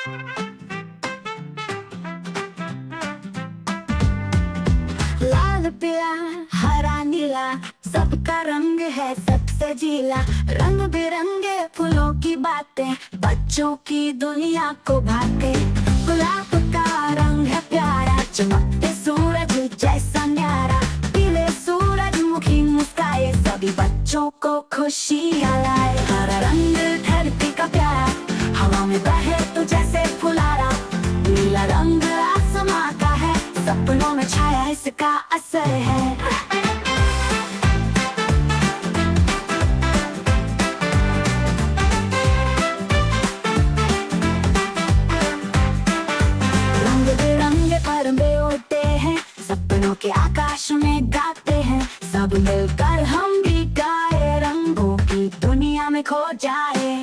लाल पीला हरा नीला सबका रंग है सबसे जीला। रंग बिरंगे फूलों की बातें बच्चों की दुनिया को भाते। गुलाब का रंग है प्यारा चमकते सूरज जैसा न्यारा। पीले सूरजमुखी मुस्काए सभी बच्चों को खुशियाँ लाए। हरा रंग धरती का प्यारा हवा में बहे तो जैसे फुलारा। नीला रंग आसमां का है सपनों में छाया इसका असर है। रंग बिरंगे परंदे उड़ते हैं सपनों के आकाश में गाते हैं। सब मिलकर हम भी गाए रंगों की दुनिया में खो जाए।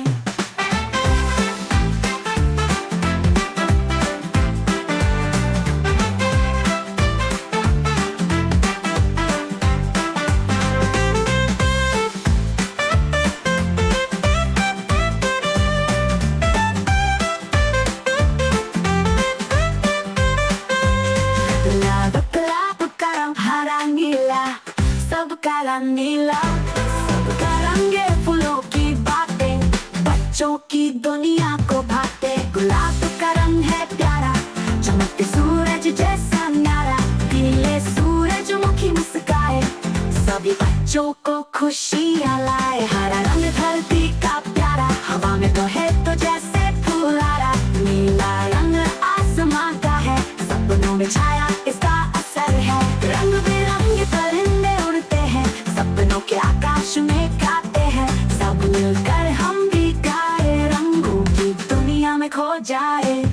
सबका रंग नीला सबका रंग है फूलों की बातें बच्चों की दुनिया को भाते। गुलाब का रंग है प्यारा चमकते सूरज जैसा न्यारा। पीले सूरजमुखी मुस्काए सभी बच्चों को खुशियाँ लाए। हरा रंग धरती का प्यारा हवा में बहे तो जैसे फुलारा। नीला रंग आसमां का है सपनों में छाया इसका असर है। रंग बिरंगे परिंदे उड़ते हैं सपनों के आकाश में गाते हैं। सब मिलकर हम भी गाए रंगों की दुनिया में खो जाए।